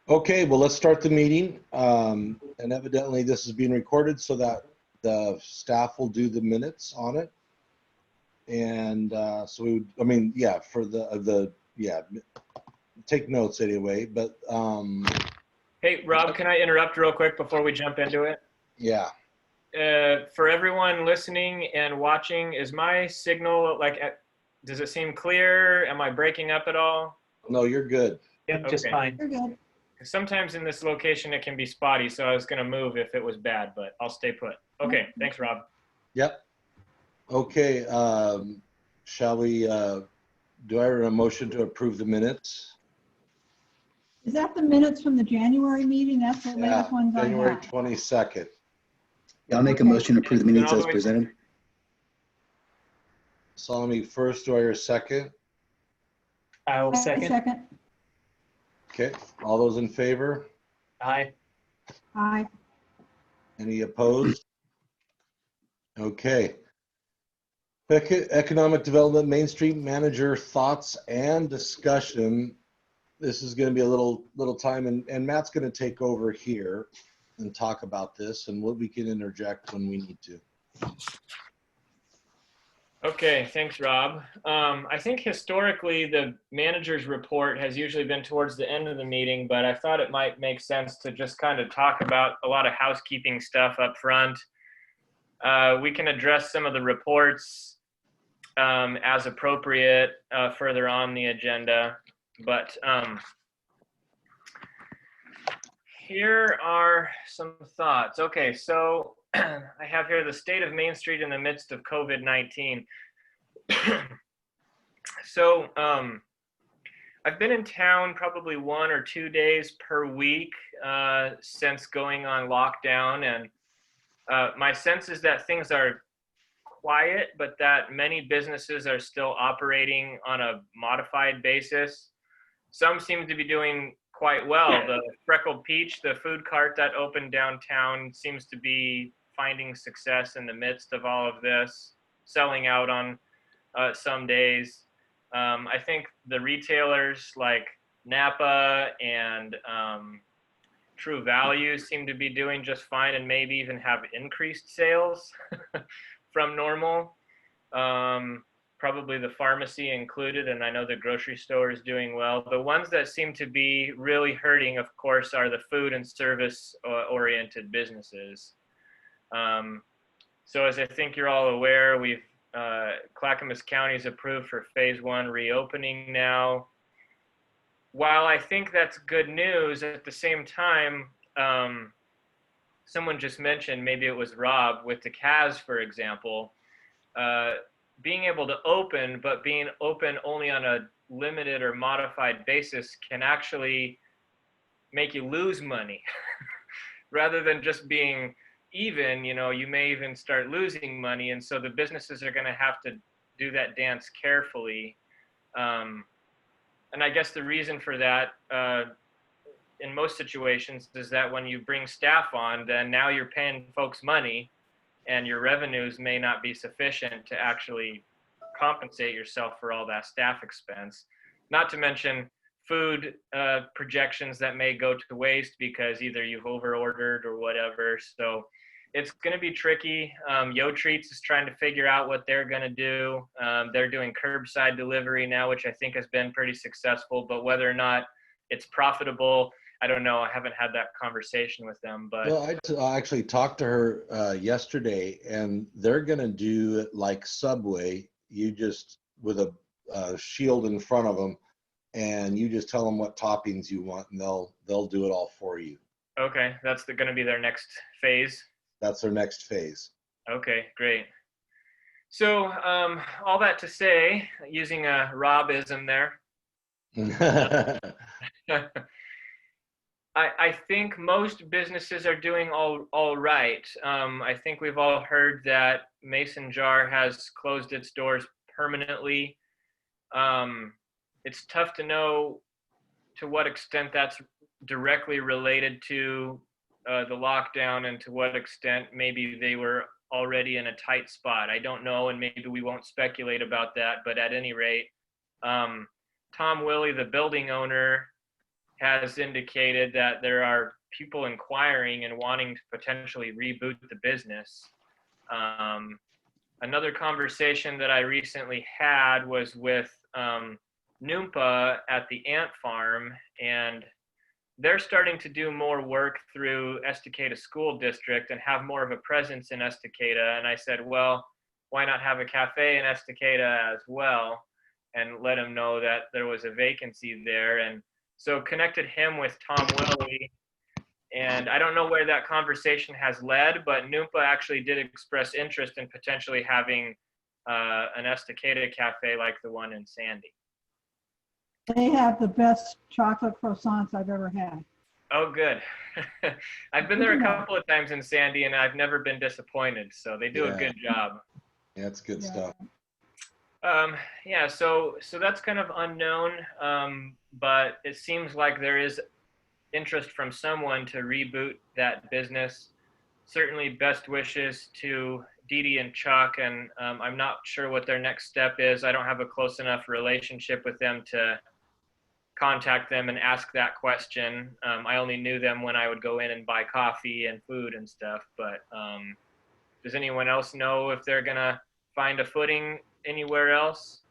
Okay, well, let's start the meeting. And evidently this is being recorded so that the staff will do the minutes on it. And so we would, I mean, yeah, for yeah, take notes anyway, but Hey, Rob, can I interrupt real quick before we jump into it? yeah. For everyone listening and watching, is my signal does it seem clear? Am I breaking up at all? No, you're good. Yep, just Okay. fine. You're good. Sometimes in this location it can be spotty, so I was going to move if it was bad, but I'll stay put. Okay, thanks, Rob. Yep. Okay, shall we, do I hear a motion to approve the minutes? Is that the minutes from the January meeting? That's the Yeah, latest ones I January have. 22nd. Yeah, I'll make a Okay. motion to approve the minutes as presented. Salome first, do I hear a second? I will second. Second. Okay, all those in favor? Aye. Aye. Any opposed? Okay. Economic Development Main Street Manager thoughts and discussion. This is going to be a little time, and Matt's going to take over here and talk about this, and we can interject when we need to. Okay, thanks, Rob. I think historically the manager's report has usually been towards the end of the meeting, but I thought it might make sense to just kind of talk about a lot of housekeeping stuff up front. We can address some of the reports as appropriate further on the agenda, but here are some thoughts. Okay, so I have here the state of Main Street in the midst of COVID-19. So I've been in town probably 1 or 2 days per week since going on lockdown, and my sense is that things are quiet, but that many businesses are still operating on a modified basis. Some seem to be doing quite well. The Freckled Peach, the food cart that opened downtown, seems to be finding success in the midst of all of this, selling out on some days. I think the retailers like Napa and True Value seem to be doing just fine and maybe even have increased sales from normal. Probably the pharmacy included, and I know the grocery store is doing well. The ones that seem to be really hurting, of course, are the food and service oriented businesses. So as I think you're all aware, we've Clackamas County is approved for phase 1 reopening now. While I think that's good news, at the same time, someone just mentioned, maybe it was Rob, with the CAS, for example, being able to open, but being open only on a limited or modified basis can actually make you lose money. Rather than just being even, you may even start losing money. And so the businesses are going to have to do that dance carefully. And I guess the reason for that, in most situations, is that when you bring staff on, then now you're paying folks money and your revenues may not be sufficient to actually compensate yourself for all that staff expense. Not to mention food projections that may go to waste because either you've over-ordered or whatever. So it's going to be tricky. Yo Treats is trying to figure out what they're going to do. They're doing curbside delivery now, which I think has been pretty successful, but whether or not it's profitable, I don't know. I haven't had that conversation with them, but Well, I actually talked to her yesterday, and they're going to do it like Subway. You just, with a shield in front of them, and you just tell them what toppings you want, and they'll do it all for you. okay, that's going to be their next phase. That's their next phase. Okay, great. So all that to say, using a Robism there, I think most businesses are doing all right. I think we've all heard that Mason Jar has closed its doors permanently. It's tough to know to what extent that's directly related to the lockdown and to what extent maybe they were already in a tight spot. I don't know, and maybe we won't speculate about that, but at any rate, Tom Willie, the building owner, has indicated that there are people inquiring and wanting to potentially reboot the business. Another conversation that I recently had was with Noompa at the ant farm, and they're starting to do more work through Estacada School District and have more of a presence in Estacada. And I said, well, why not have a cafe in Estacada as well, and let him know that there was a vacancy there. And so connected him with Tom Willie. And I don't know where that conversation has led, but Noompa actually did express interest in potentially having an Estacada cafe like the one in Sandy. They have the best chocolate croissants I've ever had. Oh, good. I've been there a couple of times in Sandy, and I've never been disappointed. So they do a good job. Yeah, it's good stuff. Yeah, so that's kind of unknown, but it seems like there is interest from someone to reboot that business. Certainly best wishes to Dee Dee and Chuck, and I'm not sure what their next step is. I don't have a close enough relationship with them to contact them and ask that question. I only knew them when I would go in and buy coffee and food and stuff, but does anyone else know if they're gonna find a footing anywhere else?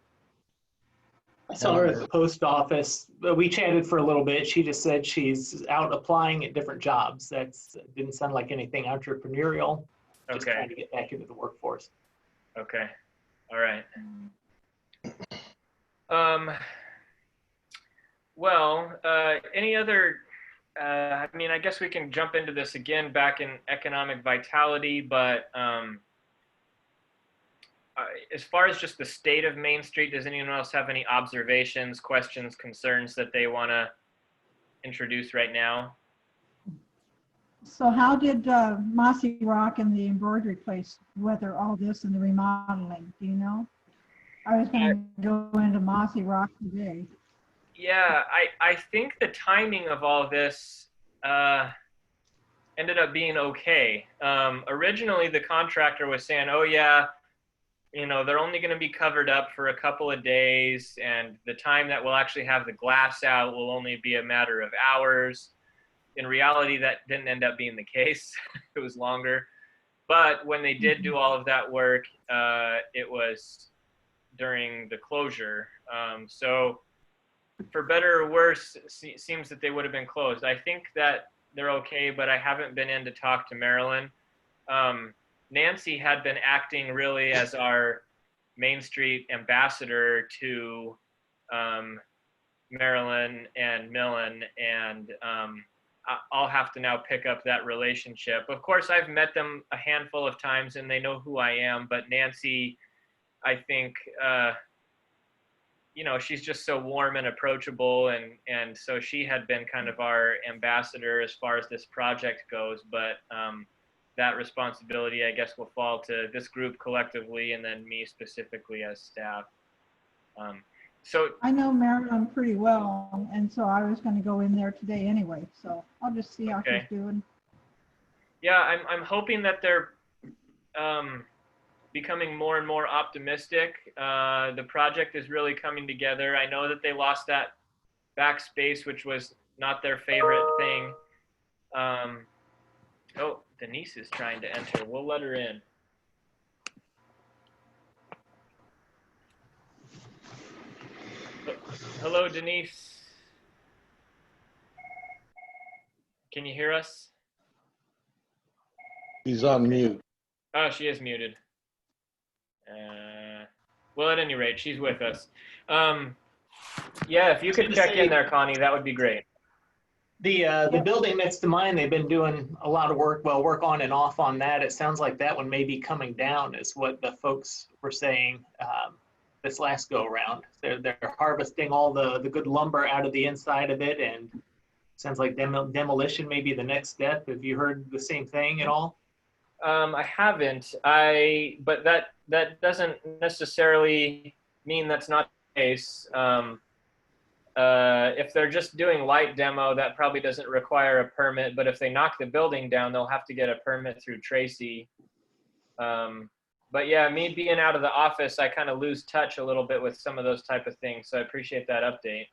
I saw her at the post office. We chatted for a little bit. She just said she's out applying at different jobs. That's didn't sound like anything entrepreneurial. Just trying to get back into the workforce. Okay. All right. Well, any other, I mean, I guess we can jump into this again back in economic vitality, but as far as just the state of Main Street, does anyone else have any observations, questions, concerns that they want to introduce right now? So how did Mossy Rock and the embroidery place weather all this and the remodeling? Do you know? I was going to go into Mossy Rock today. Yeah, I think the timing of all this ended up being okay. Originally, the contractor was saying, oh, yeah, you know, they're only going to be covered up for a couple of days, and the time that we'll actually have the glass out will only be a matter of hours. In reality, that didn't end up being the case. It was longer. But when they did do all of that work, it was during the closure. So for better or worse, it seems that they would have been closed. I think that they're okay, but I haven't been in to talk to Marilyn. Nancy had been acting really as our Main Street ambassador to Marilyn and Millen, and I'll have to now pick up that relationship. Of course, I've met them a handful of times and they know who I am, but Nancy, I think, you know, she's just so warm and approachable, and so she had been kind of our ambassador as far as this project goes, but that responsibility, I guess, will fall to this group collectively and then me specifically as staff. So I know Marilyn pretty well, and so I was going to go in there today anyway, so I'll just see how she's doing. Yeah, I'm hoping that they're becoming more and more optimistic. The project is really coming together. I know that they lost that backspace, which was not their favorite thing. Oh, Denise is trying to enter. We'll let her in. Hello, Denise. Can you hear us? He's on mute. Oh, she is muted. Well, at any rate, she's with us. Yeah, if you could check in there, Connie, that would be great. The building next to mine, they've been doing a lot of work, work on and off on that. It sounds like that one may be coming down is what the folks were saying this last go around. They're harvesting all the good lumber out of the inside of it, and sounds like demolition may be the next step. Have you heard the same thing at all? I haven't. But that doesn't necessarily mean that's not the case. If they're just doing light demo, that probably doesn't require a permit. But if they knock the building down, they'll have to get a permit through Tracy. But yeah, me being out of the office, I kind of lose touch a little bit with some of those type of things. So I appreciate that update.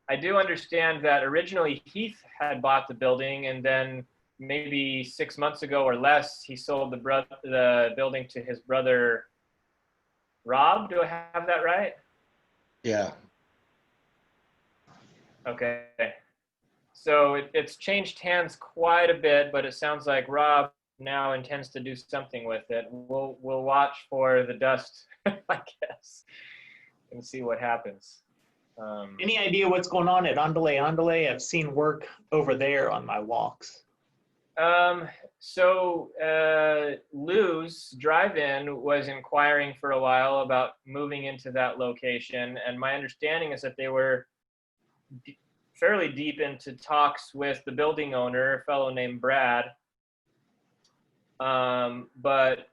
I do understand that originally Heath had bought the building, and then maybe 6 months ago or less, he sold the building to his brother, Rob. Do I have that right? Yeah. Okay. So it's changed hands quite a bit, but it sounds like Rob now intends to do something with it. We'll watch for the dust, I guess, and see what happens. Any idea what's going on at Andale? I've seen work over there on my walks. So Lou's Drive-In was inquiring for a while about moving into that location, and my understanding is that they were fairly deep into talks with the building owner, a fellow named Brad. But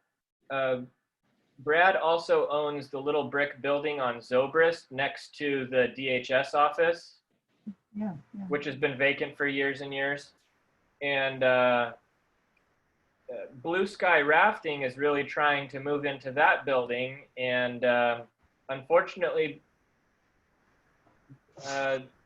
Brad also owns the little brick building on Zobrist next to the DHS office, Yeah. which has been vacant for years and years. And Blue Sky Rafting is really trying to move into that building. And unfortunately,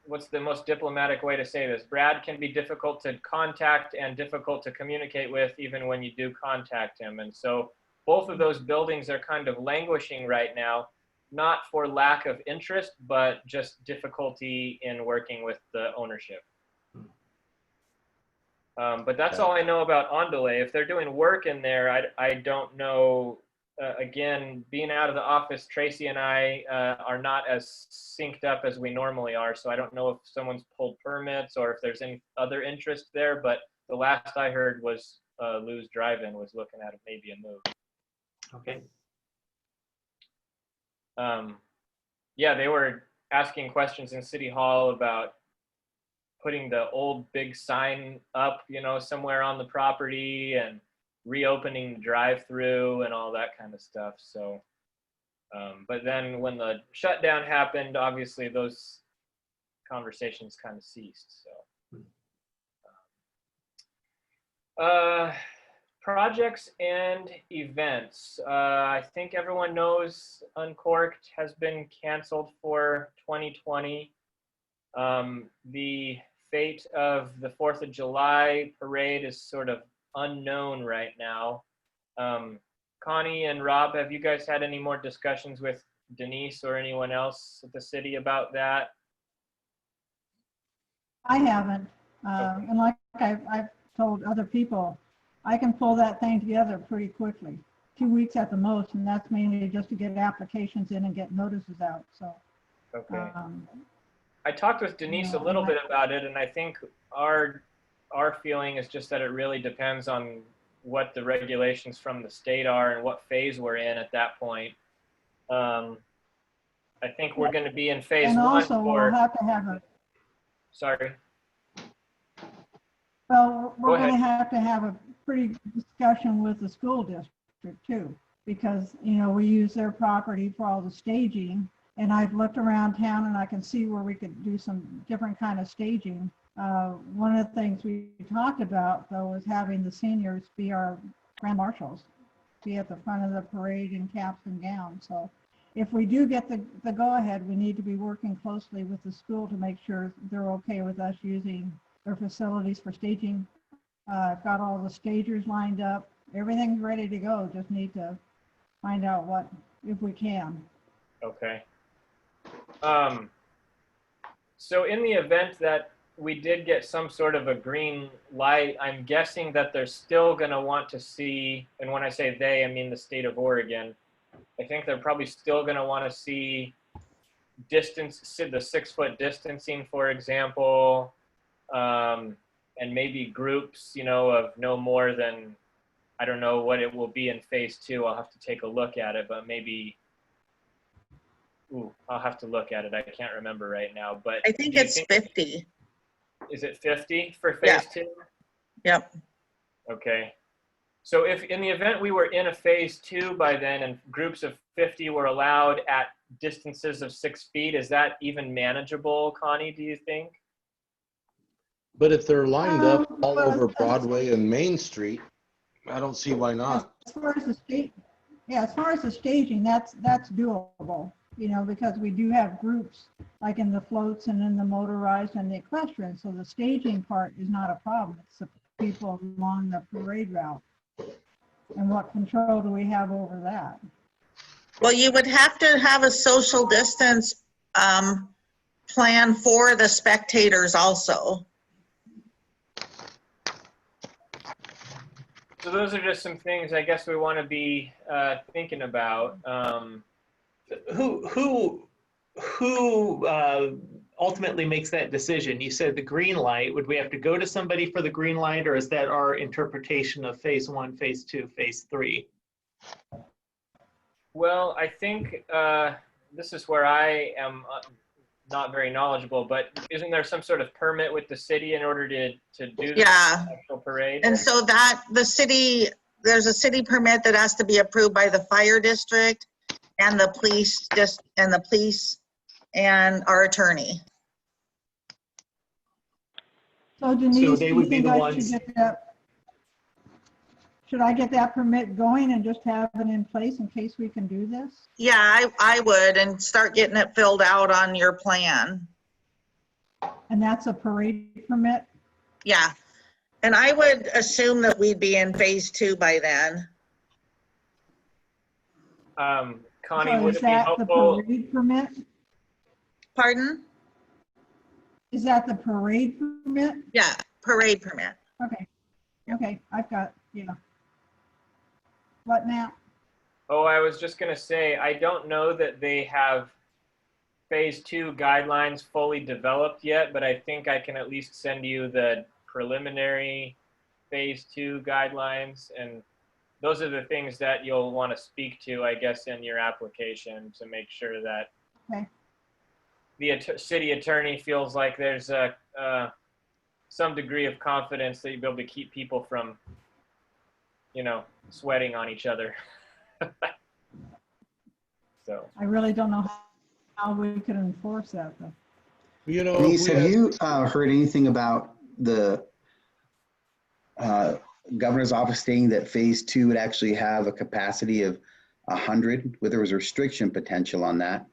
what's the most diplomatic way to say this? Brad can be difficult to contact and difficult to communicate with even when you do contact him. And so both of those buildings are kind of languishing right now, not for lack of interest, but just difficulty in working with the ownership. But that's all I know about Andale. If they're doing work in there, I don't know. Again, being out of the office, Tracy and I are not as synced up as we normally are. So I don't know if someone's pulled permits or if there's any other interest there. But the last I heard was Lou's Drive-In was looking at maybe a move. Okay. Yeah, they were asking questions in City Hall about putting the old big sign up, somewhere on the property and reopening the drive-through and all that kind of stuff. So, but then when the shutdown happened, obviously those conversations kind of ceased. So, projects and events. I think everyone knows Uncorked has been canceled for 2020. The fate of the 4th of July parade is sort of unknown right now. Connie and Rob, have you guys had any more discussions with Denise or anyone else at the city about that? I haven't. Okay. And like I've told other people, I can pull that thing together pretty quickly, 2 weeks at the most, and that's mainly just to get applications in and get notices out. So, Okay. I talked with Denise a little bit about it, and I think our feeling is just that it really depends on what the regulations from the state are and what phase we're in at that point. I think we're going to be in phase and one also for. we'll have to have a. Sorry. Well, we're Go going ahead. to have a pretty good discussion with the school district too, because we use their property for all the staging. And I've looked around town and I can see where we could do some different kind of staging. One of the things we talked about though was having the seniors be our grand marshals, be at the front of the parade in caps and gowns. So if we do get the go-ahead, we need to be working closely with the school to make sure they're okay with us using their facilities for staging. I've got all the stagers lined up. Everything's ready to go. Just need to find out if we can. Okay. So in the event that we did get some sort of a green light, I'm guessing that they're still going to want to see, and when I say they, I mean the state of Oregon. I think they're probably still going to want to see the 6 foot distancing, for example, and maybe groups, of no more than, I don't know what it will be in phase 2. I'll have to take a look at it, but maybe. I'll have to look at it. I can't remember right now, but I think it's 50. Is it 50 for phase 2? Yep. Okay. So if in the event we were in a phase 2 by then and groups of 50 were allowed at distances of 6 feet, is that even manageable, Connie, do you think? But if they're lined up all over Broadway and Main Street, I don't see why not. As far as the staging, that's doable. Because we do have groups like in the floats and in the motorized and the equestrian. So the staging part is not a problem. It's the people along the parade route. And what control do we have over that? Well, you would have to have a social distance plan for the spectators also. So those are just some things I guess we want to be thinking about. Who ultimately makes that decision? You said the green light. Would we have to go to somebody for the green light, or is that our interpretation of phase 1, phase 2, phase 3? Well, I think this is where I am not very knowledgeable, but isn't there some sort of permit with the city in order to do the actual parade? And so that there's a city permit that has to be approved by the fire district and the police and our attorney. So Denise, they do would you be think the I ones- should get that? Should I get that permit going and just have it in place in case we can do this? Yeah, I would, and start getting it filled out on your plan. And that's a parade permit? Yeah. And I would assume that we'd be in phase 2 by then. Connie, So would is it be that the helpful? parade permit? Pardon? Is that the parade permit? Yeah, parade permit. Okay, okay, I've got, yeah. What now? Oh, I was just going to say, I don't know that they have phase 2 guidelines fully developed yet, but I think I can at least send you the preliminary phase 2 guidelines. And those are the things that you'll want to speak to, I guess, in your application to make sure that Okay. the city attorney feels like there's some degree of confidence that you'll be able to keep people from, sweating on each other. So I really don't know how we could enforce that though. Denise, have you heard anything about the governor's office stating that phase 2 would actually have a capacity of 100, where there was a restriction potential on that?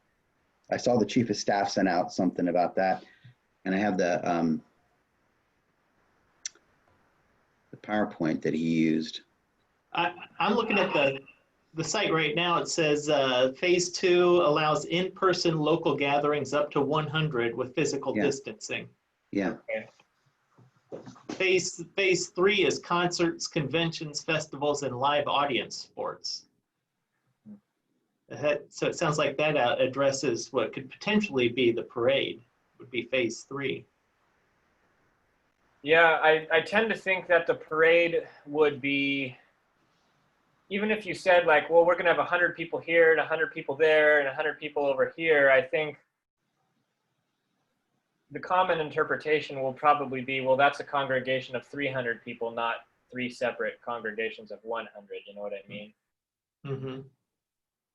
I saw the chief of staff sent out something about that, and I have the PowerPoint that he used. I'm looking at the site right now. It says phase 2 allows in-person local gatherings up to 100 with physical distancing. Yeah. Phase 3 is concerts, conventions, festivals, and live audience sports. So it sounds like that addresses what could potentially be the parade, would be phase 3. yeah, I tend to think that the parade would be, even if you said like, well, we're going to have 100 people here and 100 people there and 100 people over here, I think the common interpretation will probably be, well, that's a congregation of 300 people, not 3 separate congregations of 100. You know what I mean? Mm-hmm.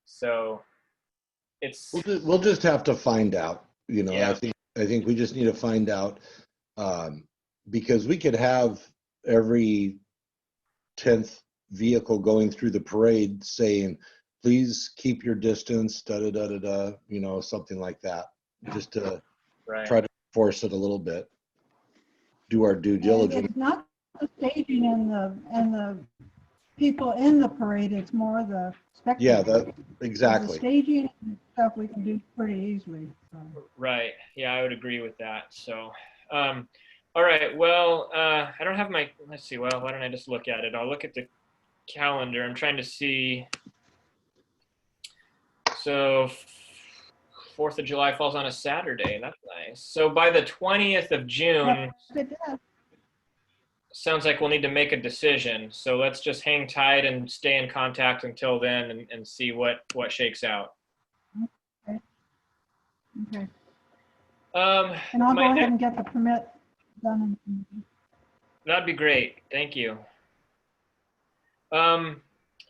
So it's We'll just have to find out. Yeah. I think we just need to find out, because we could have every 10th vehicle going through the parade saying, please keep your distance, something like that, just to try to force it a little bit, do our due diligence. It's not the staging and the people in the parade, it's more the spectators. Yeah, exactly. The staging and stuff we can do pretty easily. So. Right. Yeah, I would agree with that. So, all right. Well, I don't have my, let's see. Well, why don't I just look at it? I'll look at the calendar. I'm trying to see. So 4th of July falls on a Saturday. That's nice. So by the 20th of June, sounds like we'll need to make a decision. So let's just hang tight and stay in contact until then and see what shakes out. Okay. Okay. And I'll go ahead and get the permit done. That'd be great. Thank you.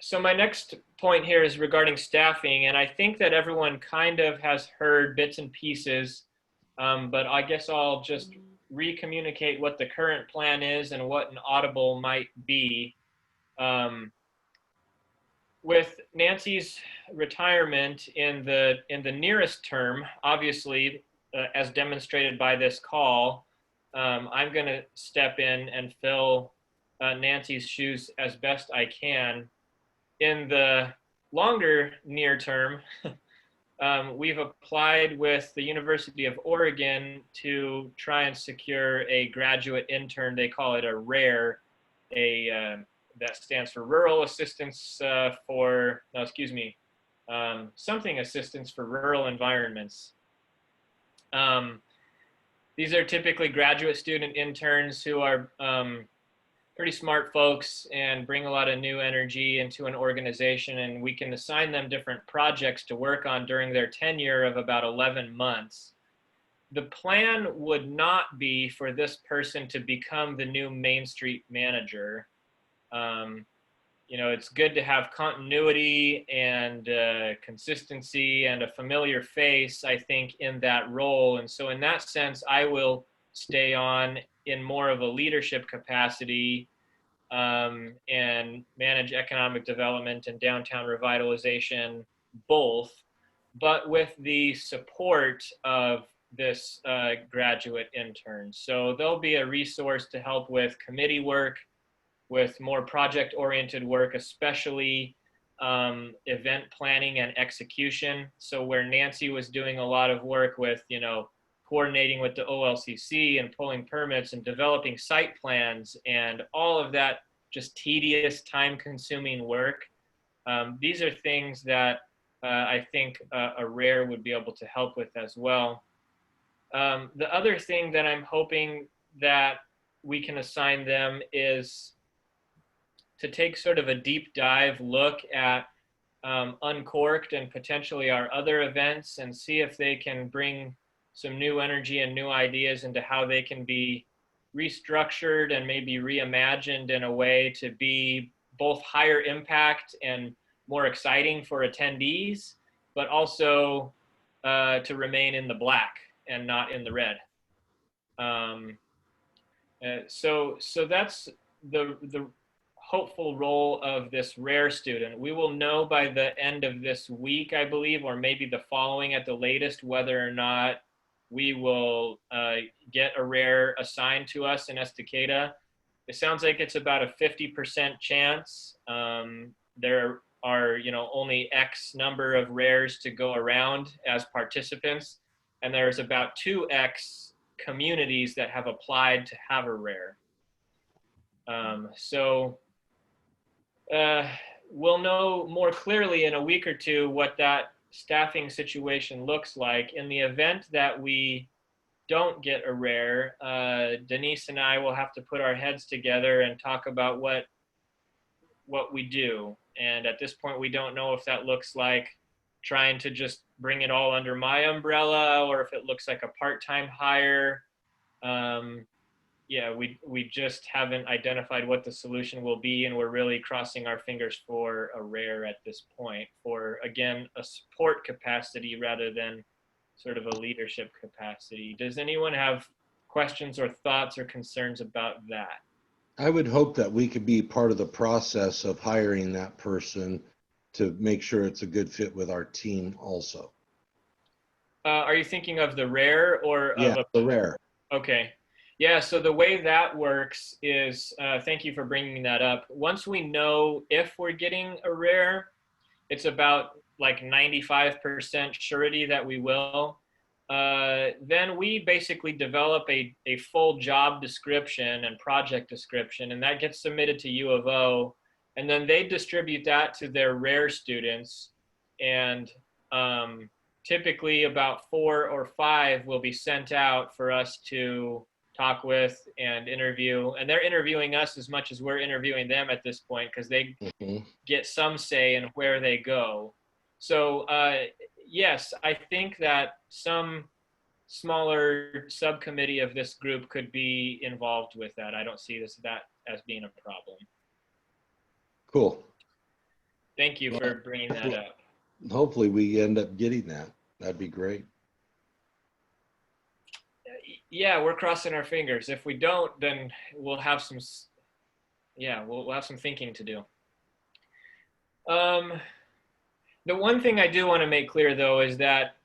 So my next point here is regarding staffing, and I think that everyone kind of has heard bits and pieces, but I guess I'll just re-communicate what the current plan is and what an audible might be. With Nancy's retirement in the nearest term, obviously as demonstrated by this call, I'm going to step in and fill Nancy's shoes as best I can. In the longer near term, we've applied with the University of Oregon to try and secure a graduate intern. They call it a RARE, that stands for Rural Assistance something assistance for rural environments. These are typically graduate student interns who are pretty smart folks and bring a lot of new energy into an organization, and we can assign them different projects to work on during their tenure of about 11 months. The plan would not be for this person to become the new Main Street manager. You know, it's good to have continuity and consistency and a familiar face, I think, in that role. And so in that sense, I will stay on in more of a leadership capacity and manage economic development and downtown revitalization, both, but with the support of this graduate intern. So there'll be a resource to help with committee work, with more project-oriented work, especially event planning and execution. So where Nancy was doing a lot of work with, you know, coordinating with the OLCC and pulling permits and developing site plans and all of that just tedious, time-consuming work. These are things that I think a RARE would be able to help with as well. The other thing that I'm hoping that we can assign them is to take sort of a deep dive look at Uncorked and potentially our other events and see if they can bring some new energy and new ideas into how they can be restructured and maybe reimagined in a way to be both higher impact and more exciting for attendees, but also to remain in the black and not in the red. So that's the hopeful role of this RARE student. We will know by the end of this week, I believe, or maybe the following at the latest, whether or not we will get a RARE assigned to us in Estacada. It sounds like it's about a 50% chance. There are, you know, only X number of RAREs to go around as participants, and there's about 2X communities that have applied to have a RARE. We'll know more clearly in a week or two what that staffing situation looks like. In the event that we don't get a RARE, Denise and I will have to put our heads together and talk about what we do. And at this point, we don't know if that looks like trying to just bring it all under my umbrella or if it looks like a part-time hire. Yeah, we just haven't identified what the solution will be, and we're really crossing our fingers for a RARE at this point for, again, a support capacity rather than sort of a leadership capacity. Does anyone have questions or thoughts or concerns about that? I would hope that we could be part of the process of hiring that person to make sure it's a good fit with our team also. Are you thinking of the RARE or yeah, of the RARE? Okay. Yeah, so the way that works is, thank you for bringing that up. Once we know if we're getting a RARE, it's about like 95% surety that we will. Then we basically develop a full job description and project description, and that gets submitted to U of O, and then they distribute that to their RARE students, and typically about 4 or 5 will be sent out for us to talk with and interview, and they're interviewing us as much as we're interviewing them at this point because they get some say in where they go. So yes, I think that some smaller subcommittee of this group could be involved with that. I don't see that as being a problem. Cool. Thank you for bringing that up. Hopefully we end up getting that. That'd be great. Yeah, we're crossing our fingers. If we don't, then we'll have some, we'll have some thinking to do. The one thing I do want to make clear, though, is that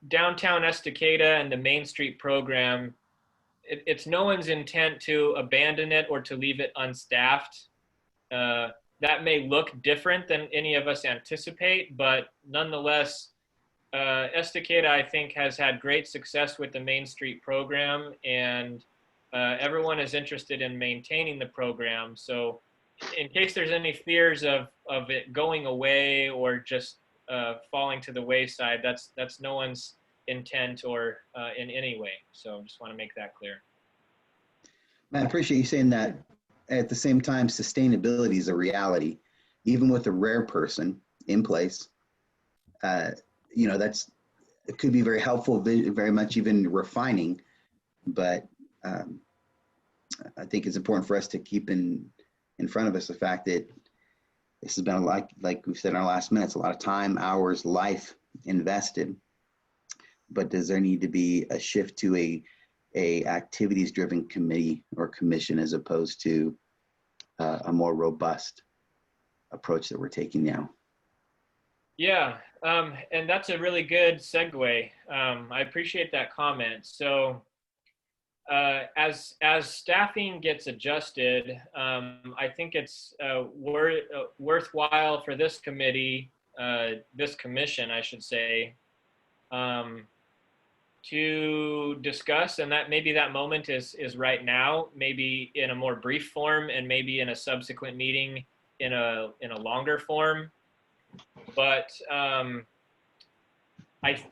downtown Estacada and the Main Street program, it's no one's intent to abandon it or to leave it unstaffed. That may look different than any of us anticipate, but nonetheless, Estacada, I think, has had great success with the Main Street program, and everyone is interested in maintaining the program. So in case there's any fears of it going away or just falling to the wayside, that's no one's intent or in any way. So just want to make that clear. I appreciate you saying that. At the same time, sustainability is a reality, even with a rare person in place. You know, it could be very helpful, very much even refining, but I think it's important for us to keep in front of us the fact that this has been a lot, like we said in our last minutes, a lot of time, hours, life invested. But does there need to be a shift to a activities-driven committee or commission as opposed to a more robust approach that we're taking now? Yeah, and that's a really good segue. I appreciate that comment. So as staffing gets adjusted, I think it's worthwhile for this committee, this commission, I should say, to discuss, and that maybe that moment is right now, maybe in a more brief form, and maybe in a subsequent meeting in a longer form. But I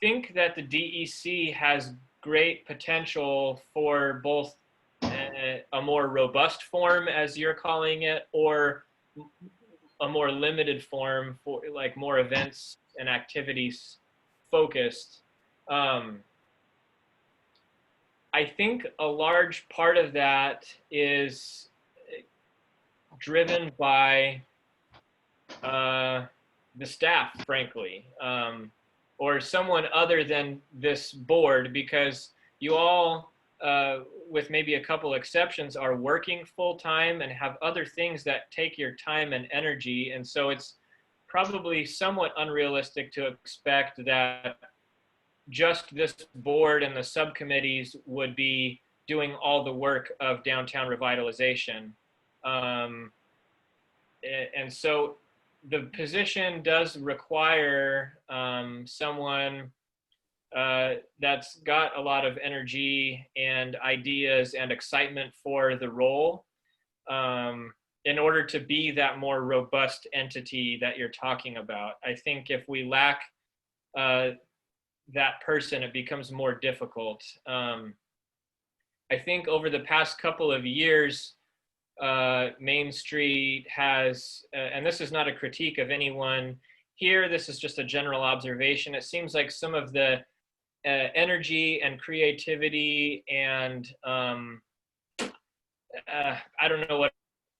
think that the DEC has great potential for both a more robust form, as you're calling it, or a more limited form for like more events and activities focused. I think a large part of that is driven by the staff, frankly, or someone other than this board, because you all, with maybe a couple exceptions, are working full time and have other things that take your time and energy. And so it's probably somewhat unrealistic to expect that just this board and the subcommittees would be doing all the work of downtown revitalization. And so the position does require someone that's got a lot of energy and ideas and excitement for the role in order to be that more robust entity that you're talking about. I think if we lack that person, it becomes more difficult. I think over the past couple of years, Main Street has, and this is not a critique of anyone here, this is just a general observation. It seems like some of the energy and creativity and I don't know what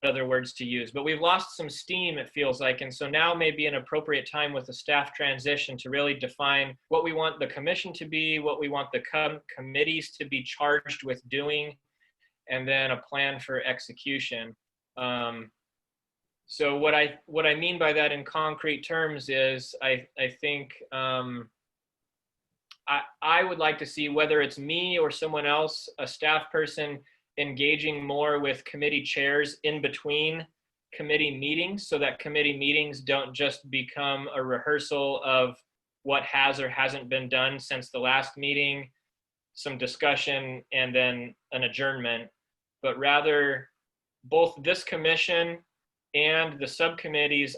other words to use, but we've lost some steam, it feels like. And so now may be an appropriate time with the staff transition to really define what we want the commission to be, what we want the committees to be charged with doing, and then a plan for execution. So what I mean by that in concrete terms is I think I would like to see, whether it's me or someone else, a staff person, engaging more with committee chairs in between committee meetings, so that committee meetings don't just become a rehearsal of what has or hasn't been done since the last meeting, some discussion, and then an adjournment, but rather both this commission and the subcommittees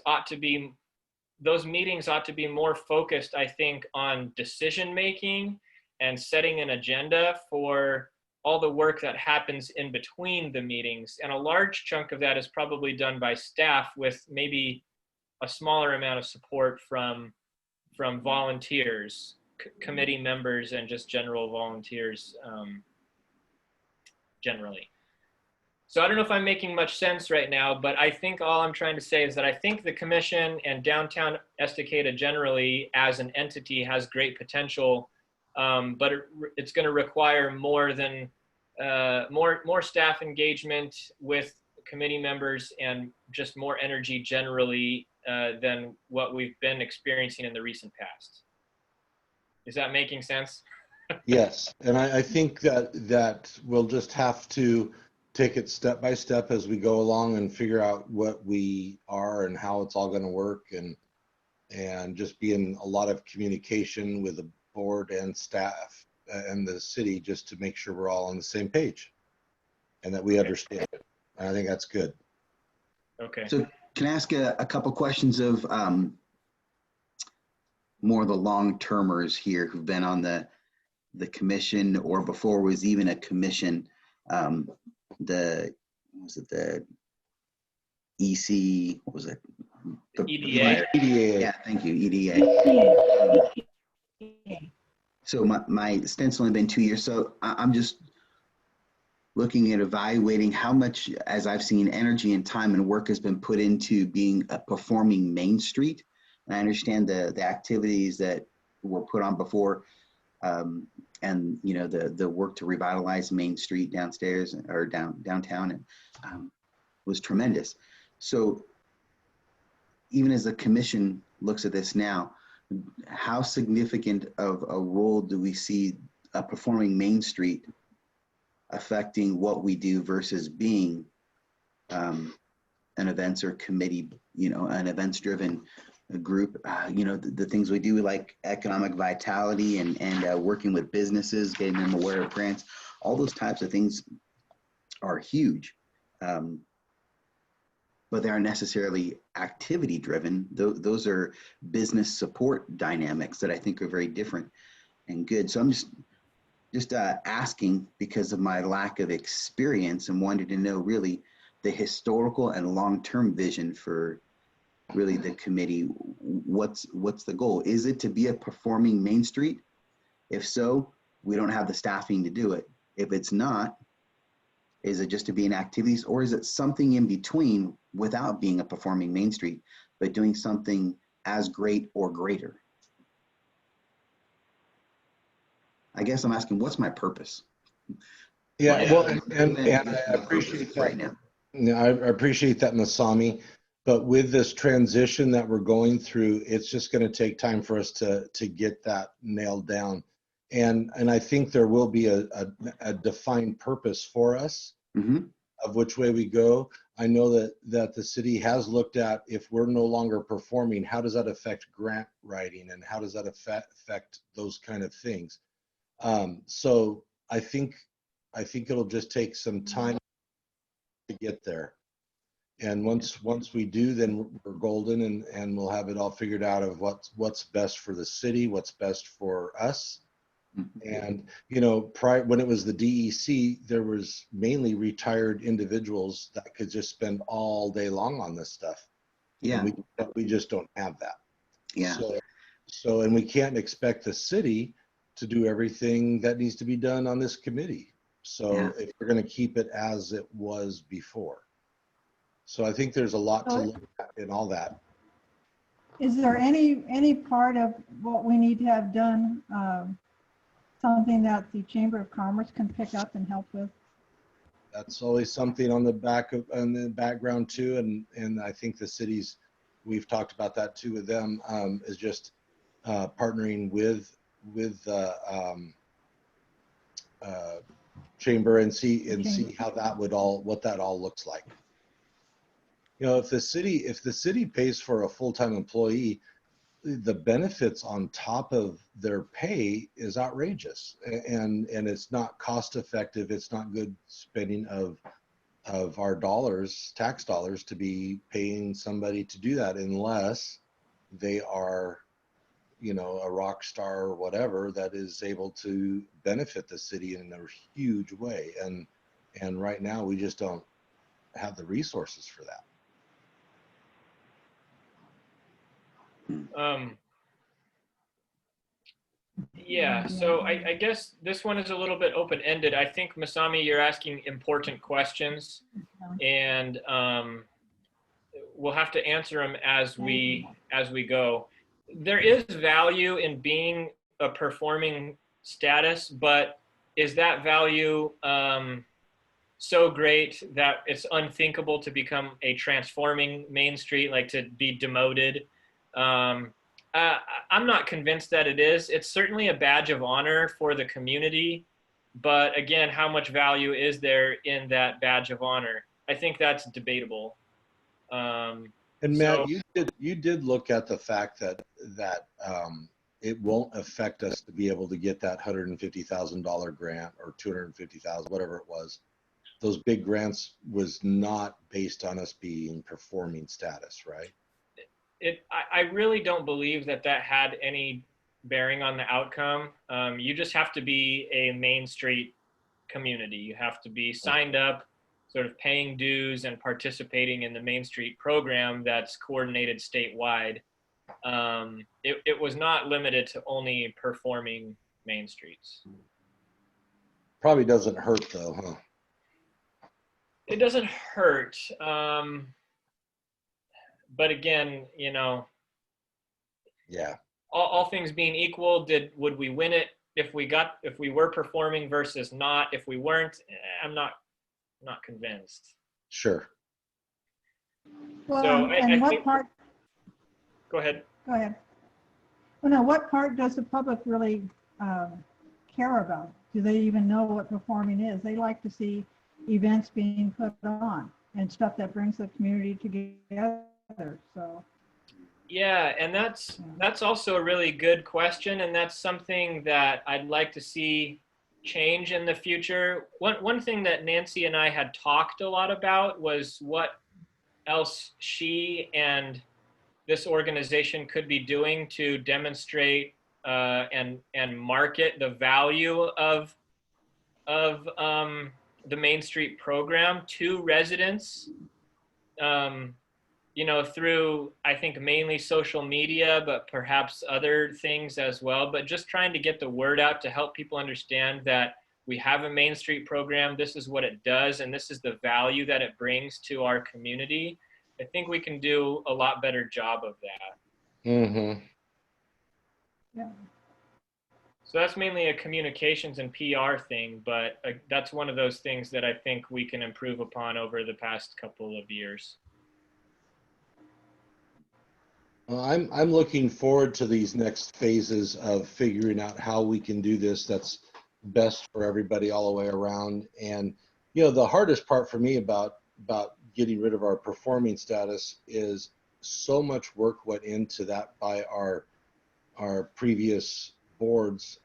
those meetings ought to be more focused, I think, on decision making and setting an agenda for all the work that happens in between the meetings. And a large chunk of that is probably done by staff, with maybe a smaller amount of support from volunteers, committee members, and just general volunteers generally. So I don't know if I'm making much sense right now, but I think all I'm trying to say is that I think the commission and downtown Estacada generally as an entity has great potential, but it's going to require more than more staff engagement with committee members and just more energy generally than what we've been experiencing in the recent past. Is that making sense? Yes, and I think that we'll just have to take it step by step as we go along and figure out what we are and how it's all going to work, and just be in a lot of communication with the board and staff and the city, just to make sure we're all on the same page and that we understand it. And I think that's good. Okay. So can I ask a couple questions of more of the long-termers here who've been on the commission or before was even a commission? The EC, what was it? EDA. EDA. Yeah, thank you, EDA. So my stint's only been 2 years, so I'm just looking at evaluating how much, as I've seen, energy and time and work has been put into being a performing Main Street. And I understand the activities that were put on before, and you know the work to revitalize Main Street downstairs or downtown, and was tremendous. So even as the commission looks at this now, how significant of a role do we see a performing Main Street affecting what we do versus being an events or committee, you know, an events driven group, you know, the things we do like economic vitality and working with businesses, getting them aware of grants, all those types of things are huge. But they aren't necessarily activity driven. Those are business support dynamics that I think are very different and good. So I'm just asking because of my lack of experience and wanted to know really the historical and long-term vision for really the committee. What's the goal? Is it to be a performing Main Street? If so, we don't have the staffing to do it. If it's not, is it just to be in activities, or is it something in between without being a performing Main Street, but doing something as great or greater? I guess I'm asking, what's my purpose? Yeah, well, and I appreciate that. Right now. Yeah, I appreciate that, Masami. But with this transition that we're going through, it's just going to take time for us to get that nailed down. And I think there will be a defined purpose for us of which way we go. I know that the city has looked at, if we're no longer performing, how does that affect grant writing and how does that affect those kind of things? So I think it'll just take some time to get there. And once we do, then we're golden, and we'll have it all figured out of what's best for the city, what's best for us. And you know, when it was the DEC, there was mainly retired individuals that could just spend all day long on this stuff. Yeah, and we just don't have that. Yeah. So and we can't expect the city to do everything that needs to be done on this committee. So if we're going to keep it as it was before. So I think there's a lot to look at in all that. Is there any part of what we need to have done, something that the Chamber of Commerce can pick up and help with? That's always something on the background too, and I think the cities, we've talked about that too with them, is just partnering with Chamber and see how that what that all looks like. You know, if the city pays for a full-time employee, the benefits on top of their pay is outrageous, and it's not cost effective. It's not good spending of our dollars, tax dollars, to be paying somebody to do that unless they are, you know, a rock star or whatever that is able to benefit the city in a huge way. And right now we just don't have the resources for that. Yeah, so I guess this one is a little bit open-ended. I think, Masami, you're asking important questions, and we'll have to answer them as we go. There is value in being a performing status, but is that value so great that it's unthinkable to become a transforming Main Street, like to be demoted? I'm not convinced that it is. It's certainly a badge of honor for the community, but again, how much value is there in that badge of honor? I think that's debatable. And So- Matt, you did look at the fact that it won't affect us to be able to get that $150,000 grant or $250,000, whatever it was. Those big grants was not based on us being performing status, right? I really don't believe that had any bearing on the outcome. You just have to be a Main Street community. You have to be signed up, sort of paying dues and participating in the Main Street program that's coordinated statewide. It was not limited to only performing Main Streets. Probably doesn't hurt though, huh? It doesn't hurt. But again, you know, Yeah. all things being equal, would we win it if we were performing versus not? If we weren't, I'm not convinced. Sure. Well, So and I what think- part, Go ahead. go ahead. Well, no, what part does the public really care about? Do they even know what performing is? They like to see events being put on and stuff that brings the community together, so. Yeah, and that's also a really good question, and that's something that I'd like to see change in the future. One thing that Nancy and I had talked a lot about was what else she and this organization could be doing to demonstrate and market the value of the Main Street program to residents. You know, through, I think, mainly social media, but perhaps other things as well. But just trying to get the word out to help people understand that we have a Main Street program, this is what it does, and this is the value that it brings to our community. I think we can do a lot better job of that. Mm-hmm. Yeah. So that's mainly a communications and PR thing, but that's one of those things that I think we can improve upon over the past couple of years. I'm looking forward to these next phases of figuring out how we can do this that's best for everybody all the way around. And you know, the hardest part for me about getting rid of our performing status is so much work went into that by our previous boards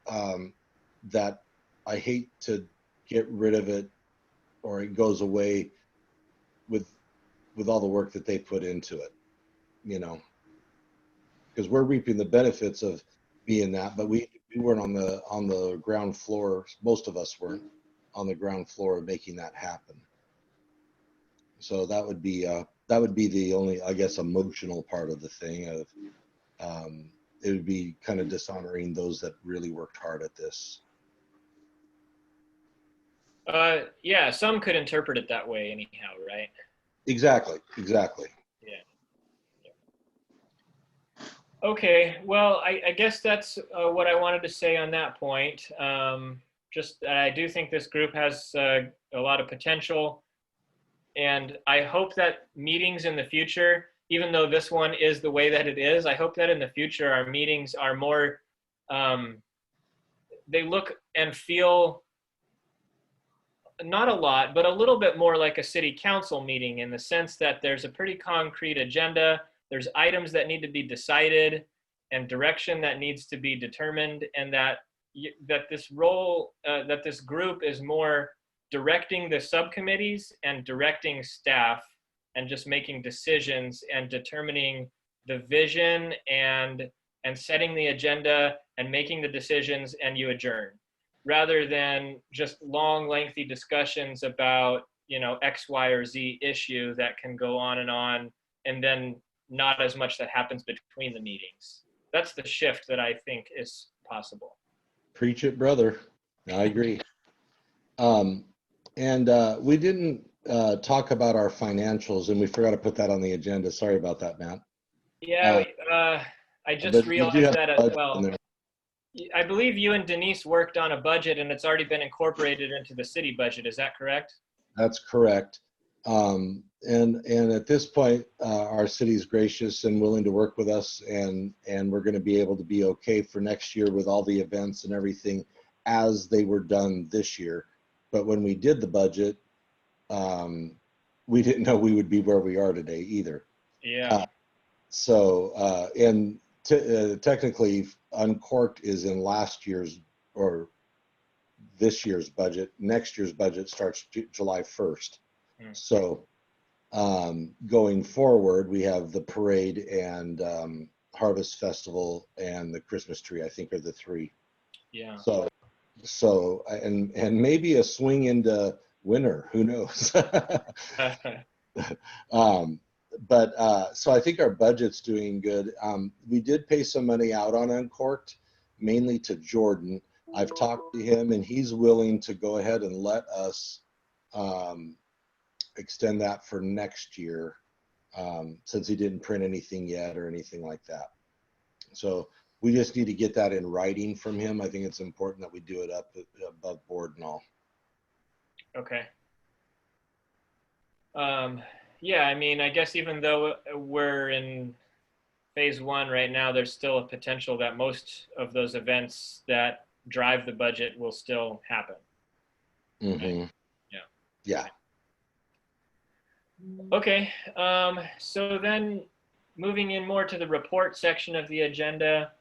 that I hate to get rid of it or it goes away with all the work that they put into it, you know. Because we're reaping the benefits of being that, but we weren't on the ground floor. Most of us weren't on the ground floor of making that happen. So that would be the only, I guess, emotional part of the thing. Of it would be kind of dishonoring those that really worked hard at this. Yeah, some could interpret it that way anyhow, right? Exactly. Okay, well, I guess that's what I wanted to say on that point. Just I do think this group has a lot of potential, and I hope that meetings in the future, even though this one is the way that it is, I hope that in the future our meetings are more, they look and feel not a lot, but a little bit more like a city council meeting in the sense that there's a pretty concrete agenda. There's items that need to be decided and direction that needs to be determined, and that this role, that this group is more directing the subcommittees and directing staff and just making decisions and determining the vision and setting the agenda and making the decisions, and you adjourn, rather than just long, lengthy discussions about, you know, X, Y, or Z issue that can go on, and then not as much that happens between the meetings. That's the shift that I think is possible. Preach it, brother. I agree. And we didn't talk about our financials, and we forgot to put that on the agenda. Sorry about that, Matt. Yeah, I just realized that as well. I believe you and Denise worked on a budget, and it's already been incorporated into the city budget. Is that correct? That's correct. And at this point, our city is gracious and willing to work with us, and we're going to be able to be okay for next year with all the events and everything as they were done this year. But when we did the budget, we didn't know we would be where we are today either. Yeah. Technically, Uncorked is in last year's or this year's budget. Next year's budget starts July 1st. So going forward, we have the parade and Harvest Festival and the Christmas tree, I think, are the three. Yeah. So and maybe a swing into winter, who knows? So I think our budget's doing good. We did pay some money out on Uncorked, mainly to Jordan. I've talked to him, and he's willing to go ahead and let us extend that for next year, since he didn't print anything yet or anything like that. So we just need to get that in writing from him. I think it's important that we do it up above board and all. Okay. Yeah, I mean, I guess even though we're in phase one right now, there's still a potential that most of those events that drive the budget will still happen. Mm-hmm. Right? Yeah. Okay, so then moving in more to the report section of the agenda,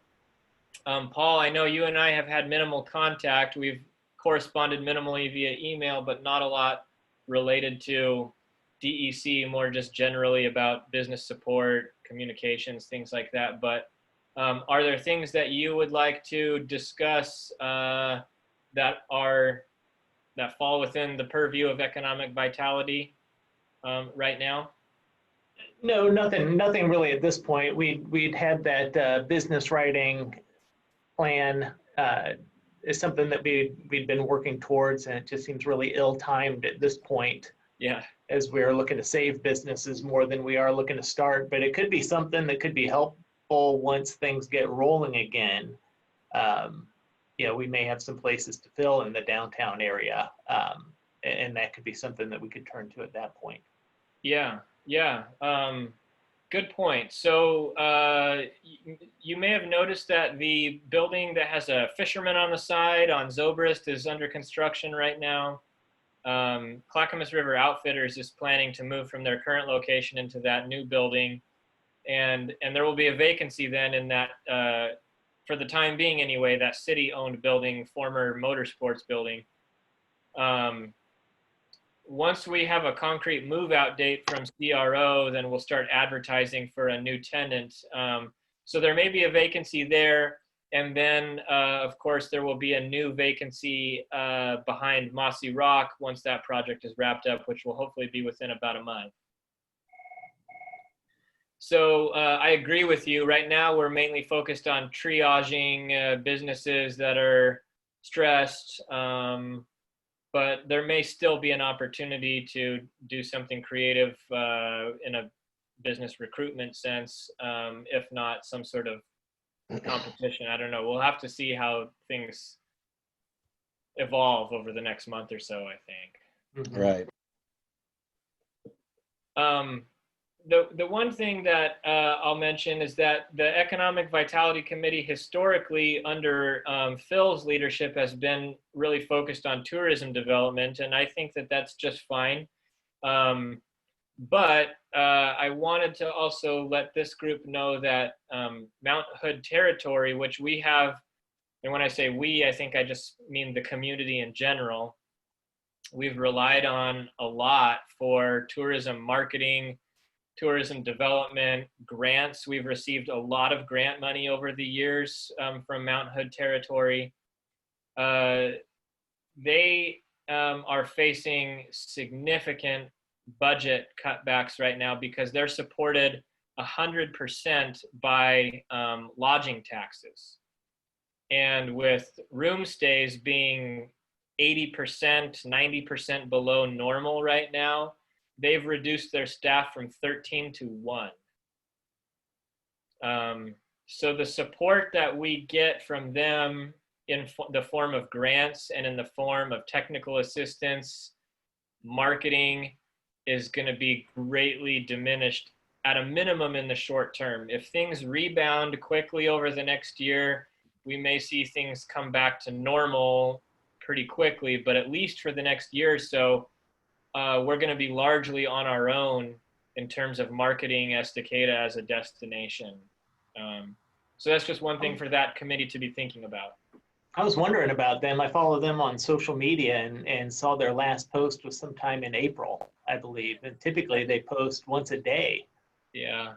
Paul, I know you and I have had minimal contact. We've corresponded minimally via email, but not a lot related to DEC, more just generally about business support, communications, things like that. But are there things that you would like to discuss that fall within the purview of economic vitality right now? No, nothing really at this point. We'd had that business writing plan is something that we'd been working towards, and it just seems really ill-timed at this point. Yeah. As we are looking to save businesses more than we are looking to start, but it could be something that could be helpful once things get rolling again. We may have some places to fill in the downtown area, and that could be something that we could turn to at that point. Yeah. Good point. So you may have noticed that the building that has a fisherman on the side on Zobrist is under construction right now. Clackamas River Outfitters is planning to move from their current location into that new building, and there will be a vacancy then in that, for the time being anyway, that city-owned building, former motorsports building. Once we have a concrete move-out date from CRO, then we'll start advertising for a new tenant. So there may be a vacancy there. And then, of course, there will be a new vacancy behind Mossy Rock once that project is wrapped up, which will hopefully be within about a month. So I agree with you. Right now, we're mainly focused on triaging businesses that are stressed. But there may still be an opportunity to do something creative in a business recruitment sense, if not some sort of competition. I don't know. We'll have to see how things evolve over the next month or so, I think. Mm-hmm. Right. The one thing that I'll mention is that the Economic Vitality Committee historically under Phil's leadership has been really focused on tourism development, and I think that that's just fine. But I wanted to also let this group know that Mount Hood territory, which we have, and when I say we, I think I just mean the community in general, we've relied on a lot for tourism marketing, tourism development, grants. We've received a lot of grant money over the years from Mount Hood territory. They are facing significant budget cutbacks right now because they're supported 100% by lodging taxes. And with room stays being 80%, 90% below normal right now, they've reduced their staff from 13 to 1. So the support that we get from them in the form of grants and in the form of technical assistance, marketing, is going to be greatly diminished at a minimum in the short term. If things rebound quickly over the next year, we may see things come back to normal pretty quickly, but at least for the next year or so, we're going to be largely on our own in terms of marketing Estacada as a destination. So that's just one thing for that committee to be thinking about. I was wondering about them. I follow them on social media and saw their last post was sometime in April, I believe. And typically they post once a day. Yeah.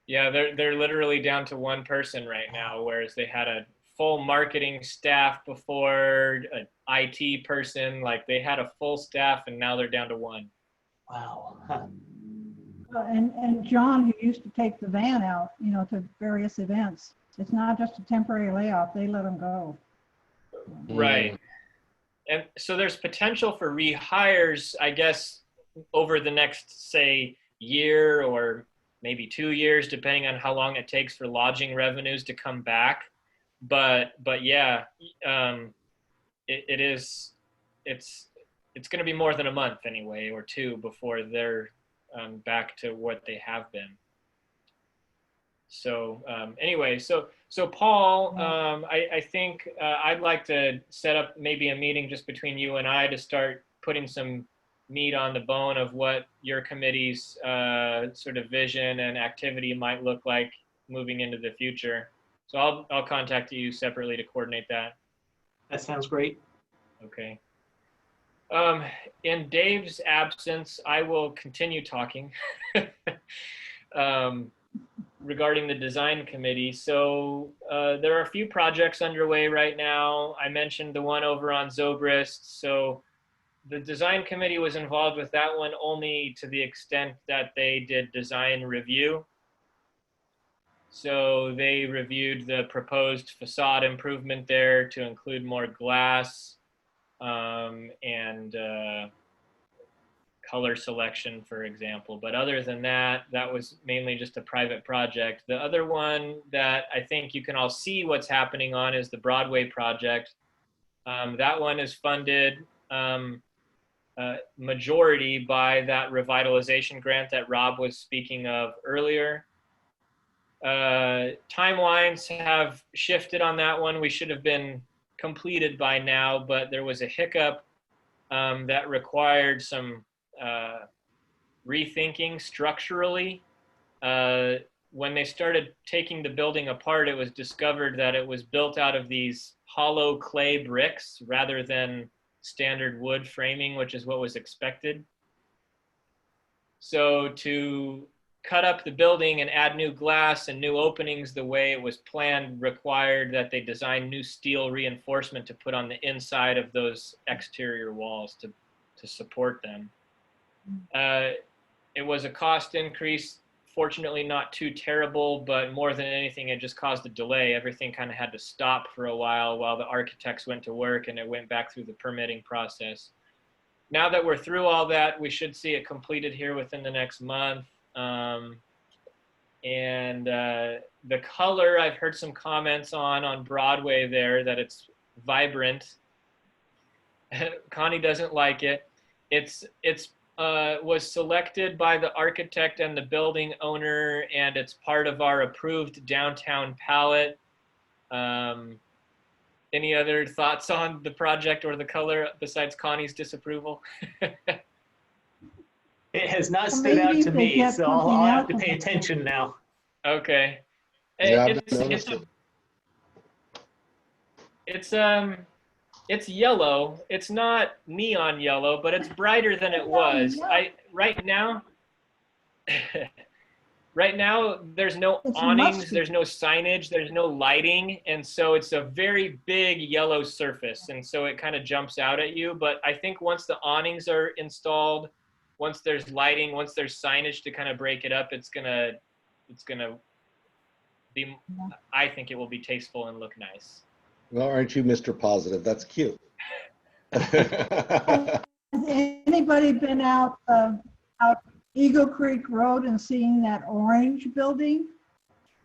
Yeah, they're literally down to one person right now, whereas they had a full marketing staff before, an IT person, like they had a full staff and now they're down to one. Wow. Huh. And John, who used to take the van out, you know, to various events, it's not just a temporary layoff, they let him go. Right. And so there's potential for rehires, I guess, over the next, say, year or maybe 2 years, depending on how long it takes for lodging revenues to come back. But yeah, it's going to be more than a month anyway, or two, before they're back to what they have been. So anyway, so Paul, I think I'd like to set up maybe a meeting just between you and I to start putting some meat on the bone of what your committee's sort of vision and activity might look like moving into the future. So I'll contact you separately to coordinate that. That sounds great. Okay. In Dave's absence, I will continue talking regarding the design committee. So there are a few projects underway right now. I mentioned the one over on Zobrist. So the design committee was involved with that one only to the extent that they did design review. So they reviewed the proposed facade improvement there to include more glass and color selection, for example. But other than that, that was mainly just a private project. The other one that I think you can all see what's happening on is the Broadway project. That one is funded majority by that revitalization grant that Rob was speaking of earlier. Timelines have shifted on that one. We should have been completed by now, but there was a hiccup that required some rethinking structurally. When they started taking the building apart, it was discovered that it was built out of these hollow clay bricks rather than standard wood framing, which is what was expected. So to cut up the building and add new glass and new openings the way it was planned required that they design new steel reinforcement to put on the inside of those exterior walls to support them. It was a cost increase, fortunately not too terrible, but more than anything, it just caused a delay. Everything kind of had to stop for a while the architects went to work and it went back through the permitting process. Now that we're through all that, we should see it completed here within the next month. The color, I've heard some comments on Broadway there that it's vibrant. Connie doesn't like it. It's was selected by the architect and the building owner, and it's part of our approved downtown palette. Any other thoughts on the project or the color besides Connie's disapproval? It has not stood out to me, so I'll have to pay attention now. Okay. Yeah, It's yellow. It's not neon yellow, but it's brighter than it was. Right now there's no awnings, there's no signage, there's no lighting, and so it's a very big yellow surface, and so it kind of jumps out at you. But I think once the awnings are installed, once there's lighting, once there's signage to kind of break it up, it's gonna be, I think it will be tasteful and look nice. Well, aren't you Mr. Positive? That's cute. Has anybody been out Eagle Creek Road and seeing that orange building?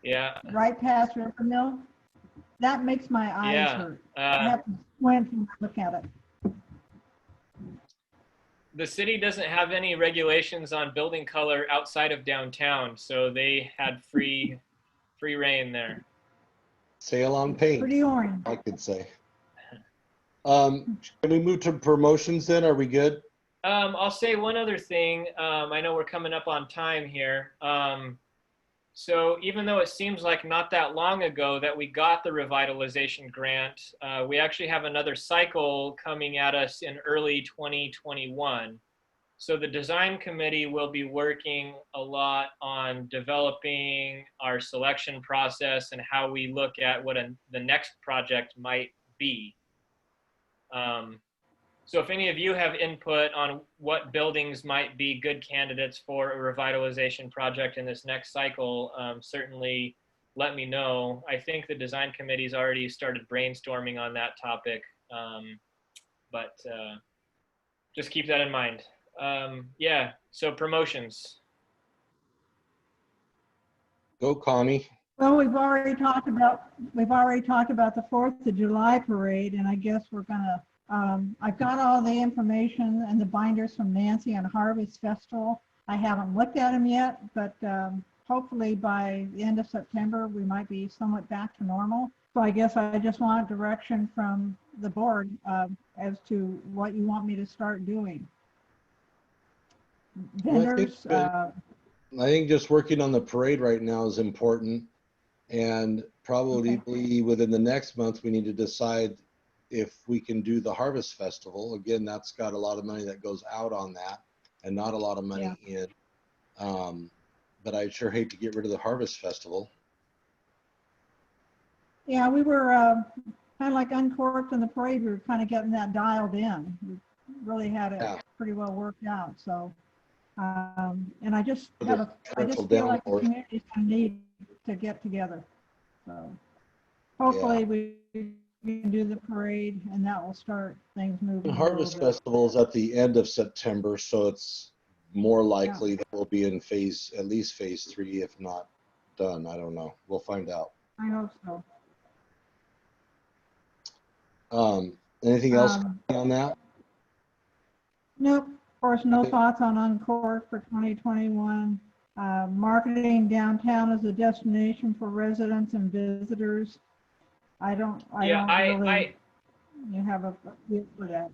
Yeah. Right past River Mill? That makes my eyes hurt. I have to squint and look at it. The city doesn't have any regulations on building color outside of downtown, so they had free reign there. Sail on paint, Pretty orange. I could say. Can we move to promotions then? Are we good? I'll say one other thing. I know we're coming up on time here. So even though it seems like not that long ago that we got the revitalization grant, we actually have another cycle coming at us in early 2021. So the design committee will be working a lot on developing our selection process and how we look at what the next project might be. So if any of you have input on what buildings might be good candidates for a revitalization project in this next cycle, certainly let me know. I think the design committee's already started brainstorming on that topic, but just keep that in mind. Yeah, so promotions. Go, Connie. Well, we've already talked about the 4th of July parade, and I guess we're gonna, I've got all the information and the binders from Nancy on Harvest Festival. I haven't looked at them yet, but hopefully by the end of September, we might be somewhat back to normal. So I guess I just want direction from the board as to what you want me to start doing. Vendors, I think just working on the parade right now is important. And probably within the next month, we need to decide if we can do the Harvest Festival. Again, that's got a lot of money that goes out on that and not a lot of money in. But I sure hate to get rid of the Harvest Festival. Yeah, we were kind of like Uncorked in the parade. We were kind of getting that dialed in. We really had it pretty well worked out. So, and I just feel like the community's going to need to get together. So hopefully we can do the parade and that will start things moving. The Harvest Festival is at the end of September, so it's more likely that we'll be in at least phase 3, if not done. I don't know. We'll find out. I hope so. Anything else on that? Nope. Of course, no thoughts on Uncorked for 2021. Marketing downtown as a destination for residents and visitors. I don't really have a feel for that.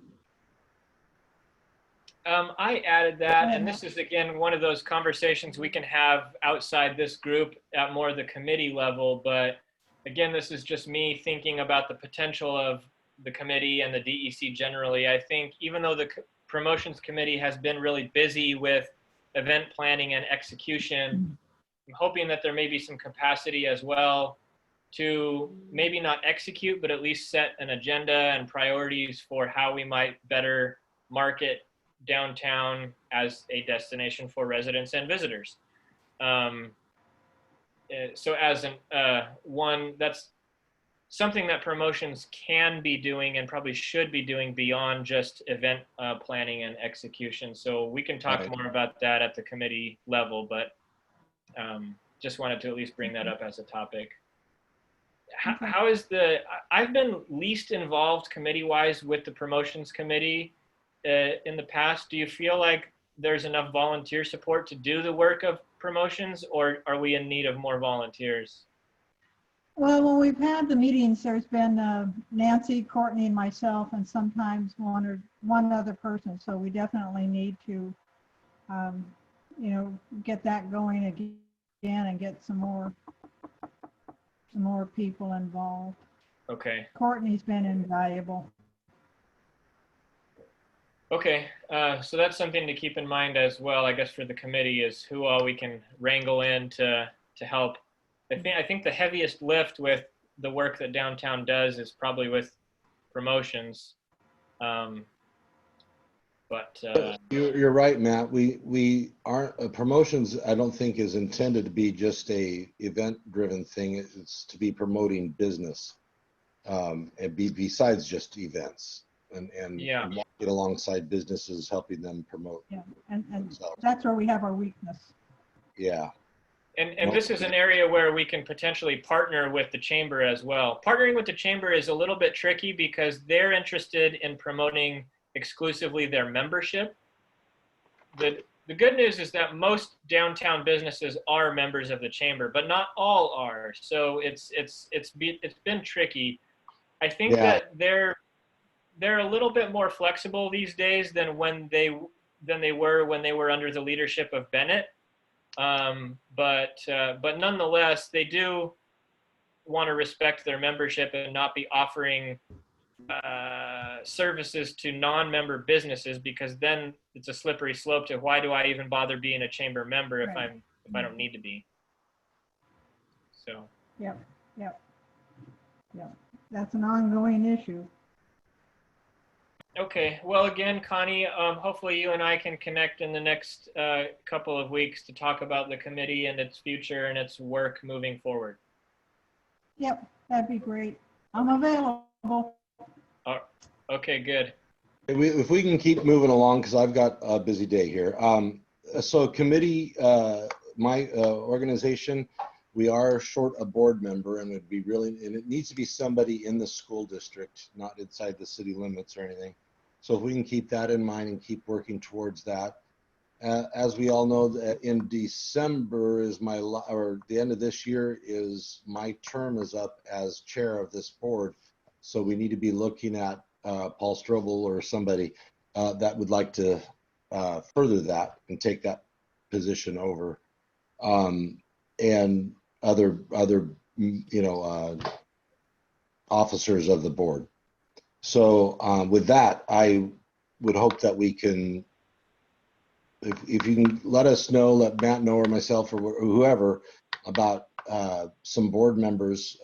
I added that, and this is again one of those conversations we can have outside this group at more the committee level. But again, this is just me thinking about the potential of the committee and the DEC generally. I think even though the promotions committee has been really busy with event planning and execution, I'm hoping that there may be some capacity as well to maybe not execute, but at least set an agenda and priorities for how we might better market downtown as a destination for residents and visitors. So as one, that's something that promotions can be doing and probably should be doing beyond just event planning and execution. So we can talk more about that at the committee level, but just wanted to at least bring that up as a topic. How is I've been least involved committee-wise with the promotions committee in the past. Do you feel like there's enough volunteer support to do the work of promotions, or are we in need of more volunteers? Well, when we've had the meetings, there's been Nancy, Courtney, and myself, and sometimes one other person. So we definitely need to, get that going again and get some more people involved. Okay. Courtney's been invaluable. Okay, so that's something to keep in mind as well, I guess, for the committee, is who all we can wrangle in to help. I think the heaviest lift with the work that downtown does is probably with promotions. You're right, Matt. We aren't promotions. I don't think is intended to be just a event-driven thing. It's to be promoting business, and besides just events, and walking alongside businesses, helping them promote. Yeah, and that's where we have our weakness. Yeah. And this is an area where we can potentially partner with the chamber as well. Partnering with the chamber is a little bit tricky because they're interested in promoting exclusively their membership. the good news is that most downtown businesses are members of the chamber, but not all are. So it's been tricky. I think Yeah. that they're a little bit more flexible these days than they were when they were under the leadership of Bennett. But nonetheless, they do want to respect their membership and not be offering services to non-member businesses, because then it's a slippery slope to why do I even bother being a chamber member if Right. if I don't need to be. So Yep. That's an ongoing issue. okay, well again, Connie, hopefully you and I can connect in the next couple of weeks to talk about the committee and its future and its work moving forward. Yep, that'd be great. I'm available. Okay, good. If we can keep moving along, because I've got a busy day here. So committee, my organization, we are short a board member, and it needs to be somebody in the school district, not inside the city limits or anything. So if we can keep that in mind and keep working towards that. As we all know, in December is the end of this year is my term is up as chair of this board. So we need to be looking at Paul Strobel or somebody that would like to further that and take that position over, and other officers of the board. So with that, I would hope that we can, if you can let us know, let Matt know or myself or whoever about some board members.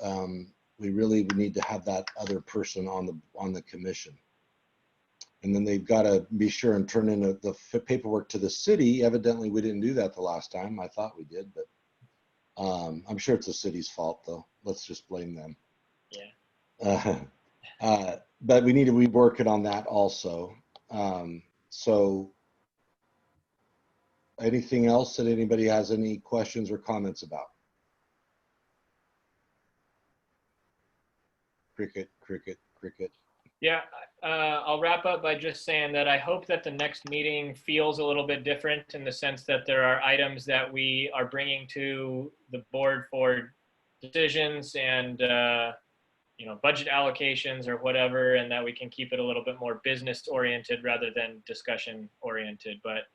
We really would need to have that other person on the commission. And then they've got to be sure and turn in the paperwork to the city. Evidently, we didn't do that the last time. I thought we did, but I'm sure it's the city's fault, though. Let's just blame them. Yeah. But we need to be working on that also. So anything else that anybody has any questions or comments about? Cricket. Yeah, I'll wrap up by just saying that I hope that the next meeting feels a little bit different in the sense that there are items that we are bringing to the board for decisions and budget allocations or whatever, and that we can keep it a little bit more business oriented rather than discussion oriented. But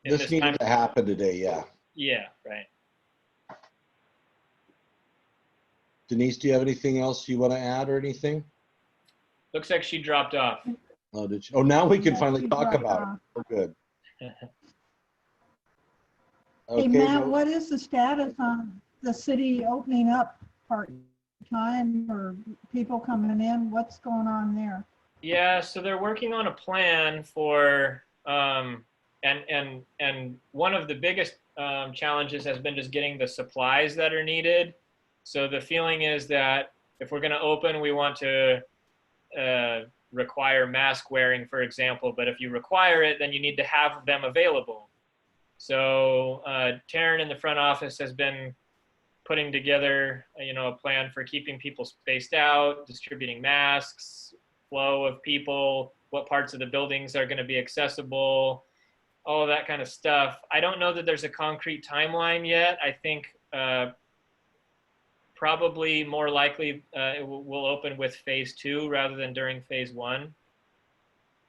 This needed to happen today, yeah. Yeah, right. Denise, do you have anything else you want to add or anything? Looks like she dropped off. Oh, did you? Oh, now we can Yeah, finally she talk dropped about off. it. Oh, good. Hey, Matt, what is the status on the city opening up part-time or people coming in? What's going on there? Yeah, so they're working on a plan for, and one of the biggest challenges has been just getting the supplies that are needed. So the feeling is that if we're going to open, we want to require mask wearing, for example. But if you require it, then you need to have them available. So Taryn in the front office has been putting together, a plan for keeping people spaced out, distributing masks, flow of people, what parts of the buildings are going to be accessible, all of that kind of stuff. I don't know that there's a concrete timeline yet. I think probably more likely it will open with phase 2 rather than during phase 1.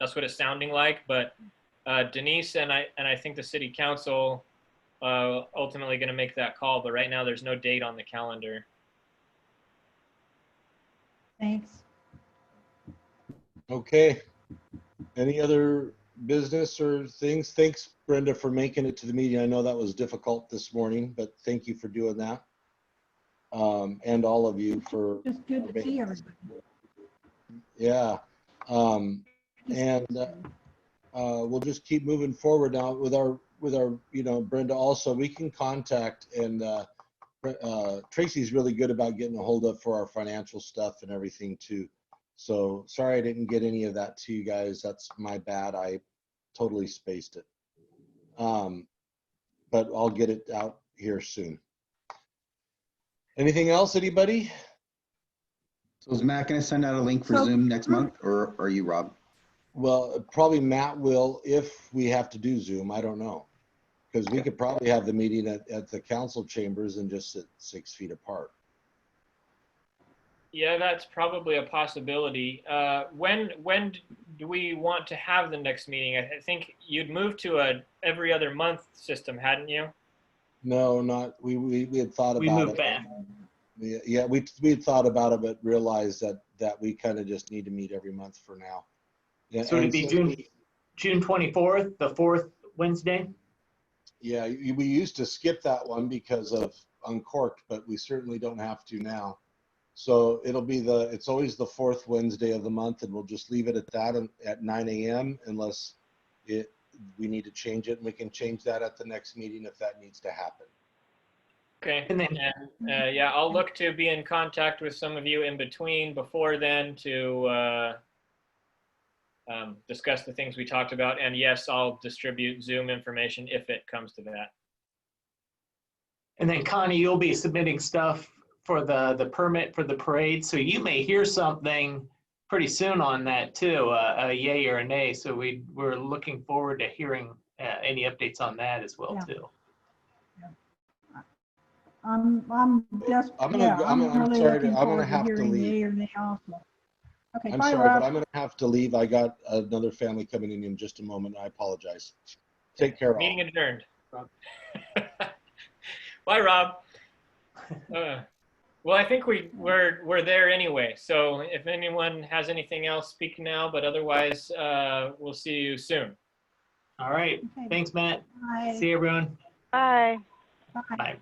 That's what it's sounding like. But Denise and I think the city council ultimately going to make that call. But right now there's no date on the calendar. Thanks. Okay. Any other business or things? Thanks, Brenda, for making it to the meeting. I know that was difficult this morning, but thank you for doing that. And all of you for Just good to see everybody. Yeah. We'll just keep moving forward now with our Brenda. Also, we can contact, and Tracy's really good about getting a hold of for our financial stuff and everything too. So sorry I didn't get any of that to you guys. That's my bad. I totally spaced it. But I'll get it out here soon. Anything else, anybody? So is Matt going to send out a link for Zoom next month, or are you, Rob? Well, probably Matt will if we have to do Zoom. I don't know. Because we could probably have the meeting at the council chambers and just sit 6 feet apart. Yeah, that's probably a possibility. When do we want to have the next meeting? I think you'd moved to a every other month system, hadn't you? No, not, we had thought We about moved it. back. Yeah, we had thought about it, but realized that we kind of just need to meet every month for now. Yeah, So it'd and be since June 24th, the fourth Wednesday? Yeah, we used to skip that one because of Uncorked, but we certainly don't have to now. So it'll be it's always the fourth Wednesday of the month, and we'll just leave it at that at 9 a.m. unless we need to change it, and we can change that at the next meeting if that needs to happen. Okay. And then, Yeah, I'll look to be in contact with some of you in between before then to discuss the things we talked about. And yes, I'll distribute Zoom information if it comes to that. and then Connie, you'll be submitting stuff for the permit for the parade. So you may hear something pretty soon on that too, a yay or a nay. So we're looking forward to hearing any updates on that as well too. I'm just, I'm really sorry, looking I'm forward gonna have to hearing leave. yay or nay also. Okay, I'm bye, sorry, Rob. but I'm going to have to leave. I got another family coming in just a moment. I apologize. Take care, all. Meeting adjourned. Bye, Rob. Well, I think we're there anyway. So if anyone has anything else, speak now. But otherwise, we'll see you soon. All right. Okay. Thanks, Matt. Bye. See you, everyone. Bye. Bye. Bye.